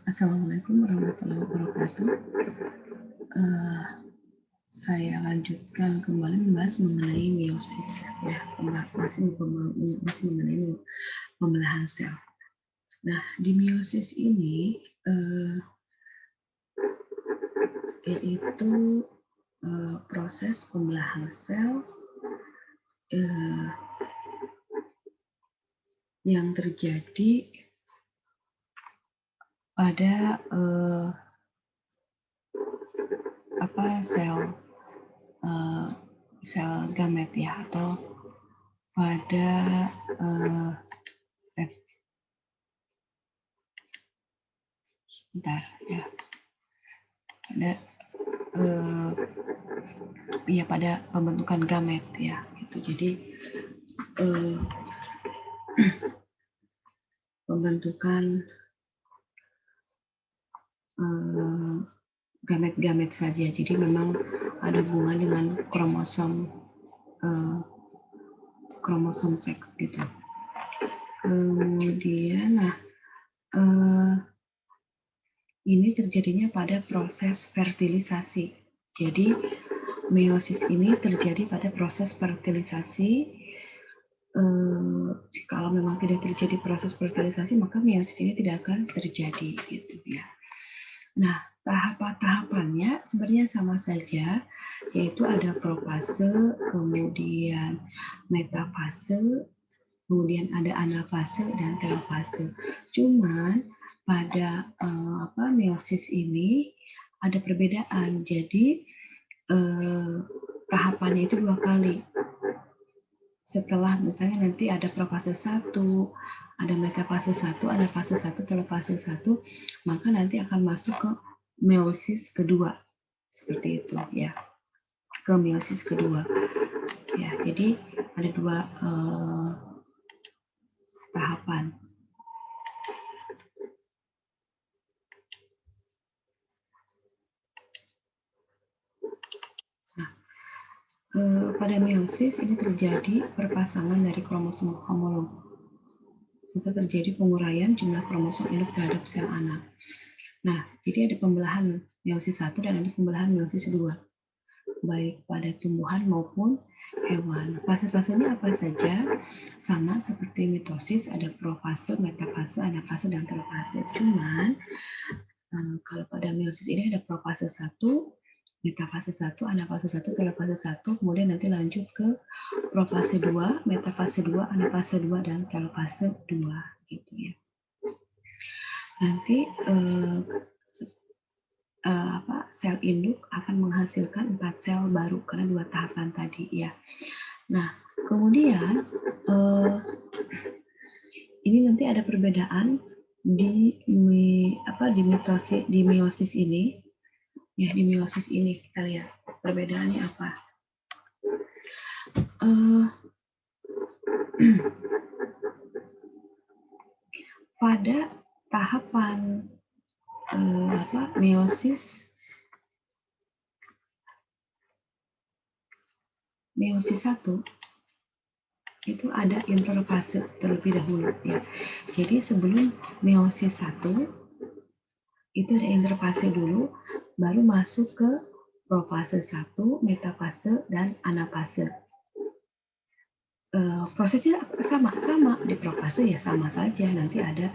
Assalamualaikum warahmatullahi wabarakatuh. Eh, saya lanjutkan kembali membahas mengenai meiosis, ya, masih mengenai pembelahan sel. Nah, di meiosis ini yaitu proses pembelahan sel yang terjadi pada sel gamet, ya, atau pada pada pembentukan gamet, ya, gitu. Jadi pembentukan gamet-gamet saja. Jadi memang ada hubungan dengan kromosom seks, gitu. Kemudian, ini terjadinya pada proses fertilisasi. Jadi meiosis ini terjadi pada proses fertilisasi. Kalau memang tidak terjadi proses fertilisasi, maka meiosis ini tidak akan terjadi, gitu ya. Nah, tahapan-tahapannya sebenarnya sama saja, yaitu ada profase, kemudian metafase, kemudian ada anafase dan telofase. Cuman pada meiosis ini ada perbedaan. Jadi tahapannya itu 2 kali. Setelah misalnya nanti ada profase 1, ada metafase 1, ada fase 1, telofase 1, maka nanti akan masuk ke meiosis kedua. Seperti itu, ya. Ke meiosis kedua. Ya, jadi ada 2 tahapan. Nah, pada meiosis ini terjadi perpasangan dari kromosom homolog. Serta terjadi penguraian jumlah kromosom induk terhadap sel anak. Nah, jadi ada pembelahan meiosis 1 dan ada pembelahan meiosis 2. Baik pada tumbuhan maupun hewan. Fase-fasenya apa saja? Sama seperti mitosis, ada profase, metafase, anafase, dan telofase. Cuman kalau pada meiosis ini ada profase 1, metafase 1, anafase 1, telofase 1, kemudian nanti lanjut ke profase 2, metafase 2, anafase 2, dan telofase 2, gitu ya. Nanti sel induk akan menghasilkan 4 sel baru karena 2 tahapan tadi, ya. Nah, kemudian ini nanti ada perbedaan di meiosis ini. Ya, di meiosis ini kita lihat perbedaannya apa. Pada tahapan meiosis 1 itu ada interfase terlebih dahulu, ya. Jadi sebelum meiosis 1 itu ada interfase dulu, baru masuk ke profase 1, metafase, dan anafase. Prosesnya sama di profase, ya sama saja, nanti ada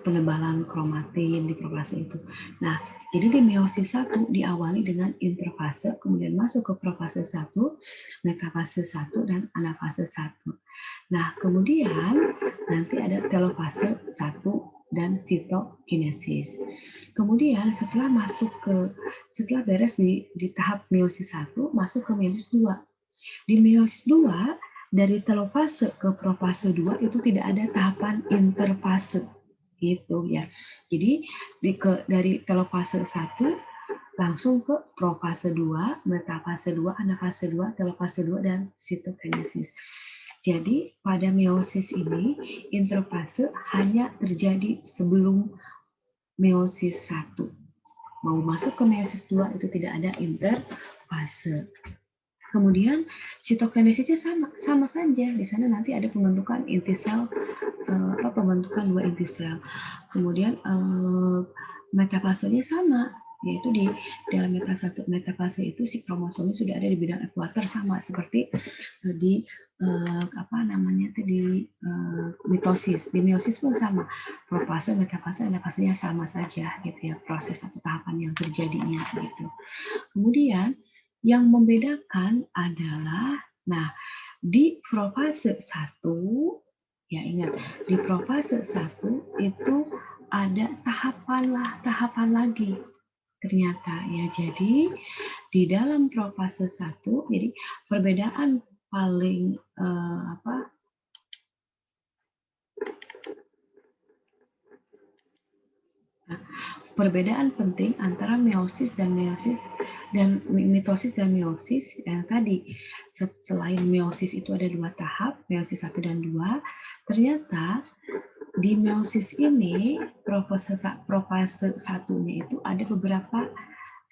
penebalan kromatin di profase itu. Nah, jadi di meiosis 1 diawali dengan interfase, kemudian masuk ke profase 1, metafase 1, dan anafase 1. Nah, kemudian nanti ada telofase 1 dan sitokinesis. Kemudian setelah beres di tahap meiosis 1, masuk ke meiosis 2. Di meiosis 2, dari telofase ke profase 2 itu tidak ada tahapan interfase, gitu ya. Jadi dari telofase 1 langsung ke profase 2, metafase 2, anafase 2, telofase 2, dan sitokinesis. Jadi pada meiosis ini interfase hanya terjadi sebelum meiosis 1. Mau masuk ke meiosis 2 itu tidak ada interfase. Kemudian sitokinesisnya sama saja. Di sana nanti ada pembentukan inti sel, pembentukan 2 inti sel. Kemudian metafasenya sama, yaitu di dalam metafase itu si kromosomnya sudah ada di bidang ekuator, sama seperti di mitosis. Di meiosis pun sama, profase, metafase, anafasenya sama saja gitu ya, proses atau tahapan yang terjadinya gitu. Kemudian yang membedakan adalah, nah, di profase 1, ya ingat, di profase 1 itu ada tahapan lagi ternyata ya. Jadi di dalam profase 1, jadi perbedaan paling perbedaan penting antara mitosis dan meiosis yang tadi, selain meiosis itu ada 2 tahap, meiosis 1 dan 2, ternyata di meiosis ini profase 1-nya itu ada beberapa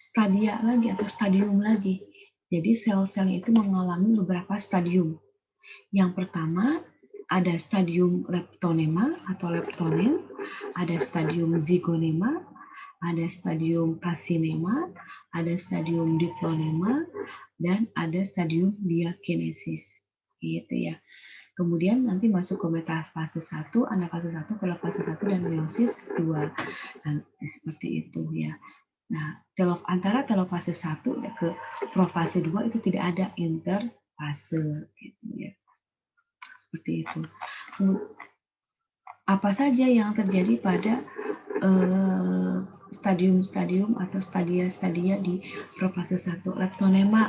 stadia lagi atau stadium lagi. Jadi sel-selnya itu mengalami beberapa stadium. Yang pertama ada stadium leptonema atau leptonem, ada stadium zygonema, ada stadium prasinema, ada stadium diplonema, dan ada stadium diakinesis. Gitu ya. Kemudian nanti masuk ke metafase 1, anafase 1, telofase 1, dan meiosis 2. Dan seperti itu ya. Nah, antara telofase 1 ke profase 2 itu tidak ada interfase gitu ya. Seperti itu. Apa saja yang terjadi pada stadium-stadium atau stadia-stadia di profase 1? Leptonema.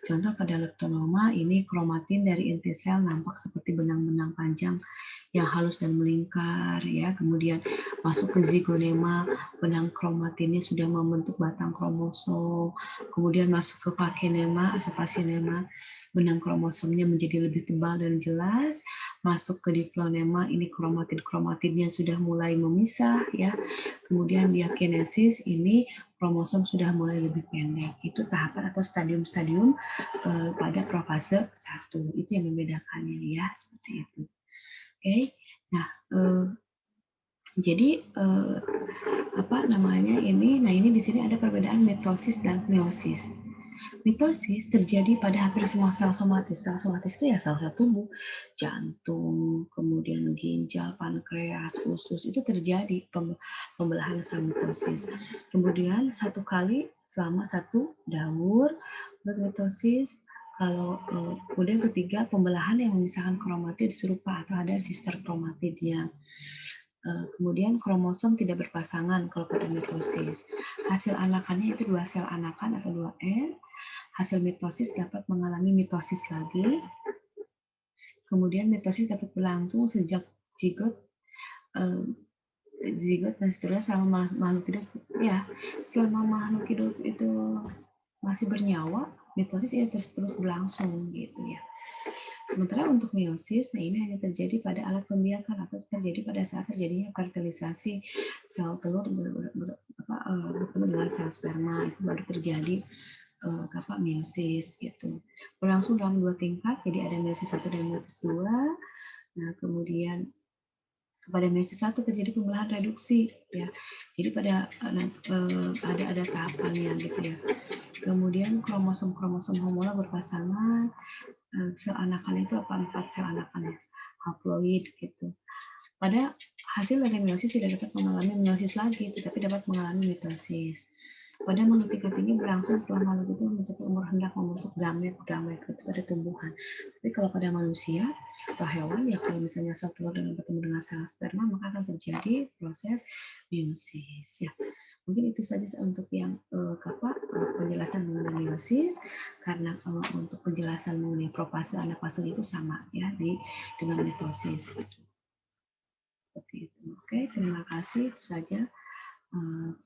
Contoh pada leptonema ini kromatin dari inti sel nampak seperti benang-benang panjang yang halus dan melingkar ya. Kemudian masuk ke zygonema, benang kromatinnya sudah membentuk batang kromosom. Kemudian masuk ke pakinema atau pasinema, benang kromosomnya menjadi lebih tebal dan jelas. Masuk ke diplonema, ini kromatin-kromatinnya sudah mulai memisah ya. Kemudian diakinesis, ini kromosom sudah mulai lebih pendek. Itu tahapan atau stadium-stadium pada profase 1. Itu yang membedakannya ya, seperti itu. Oke. Nah, jadi ini di sini ada perbedaan mitosis dan meiosis. Mitosis terjadi pada hampir semua sel somatis. Sel somatis itu ya sel-sel tubuh, jantung, kemudian ginjal, pankreas, usus, itu terjadi pembelahan sel mitosis. Kemudian satu kali selama satu daur bermitosis. Kalau kemudian ketiga, pembelahan yang memisahkan kromatid serupa atau ada sister kromatidnya. Kemudian kromosom tidak berpasangan kalau pada mitosis. Hasil anakannya itu 2 sel anakan atau 2N. Hasil mitosis dapat mengalami mitosis lagi. Kemudian mitosis dapat berlangsung sejak zigot dan seterusnya selama makhluk hidup. Ya, selama makhluk hidup itu masih bernyawa, mitosis itu terus berlangsung gitu ya. Sementara untuk meiosis, nah ini hanya terjadi pada alat pembiakan atau terjadi pada saat terjadinya fertilisasi sel telur bertemu dengan sel sperma, itu baru terjadi meiosis gitu. Berlangsung dalam 2 tingkat, jadi ada meiosis 1 dan meiosis 2. Nah, kemudian pada meiosis 1 terjadi pembelahan reduksi ya. Jadi pada ada tahapannya gitu ya. Kemudian kromosom homolog berpasangan, sel anakan itu 4 sel anakan ya, haploid gitu. Pada hasil dari meiosis tidak dapat mengalami meiosis lagi, tetapi dapat mengalami mitosis. Pada makhluk tingkat tinggi berlangsung setelah makhluk itu mencapai umur hendak membentuk gamet itu pada tumbuhan. Tapi kalau pada manusia atau hewan ya, kalau misalnya sel telur bertemu dengan sel sperma, maka akan terjadi proses meiosis ya. Mungkin itu saja untuk yang penjelasan mengenai meiosis, karena untuk penjelasan mengenai profase anafase itu sama ya dengan mitosis. Seperti itu. Oke, terima kasih. Itu saja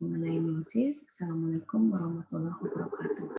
mengenai meiosis. Assalamualaikum warahmatullahi wabarakatuh.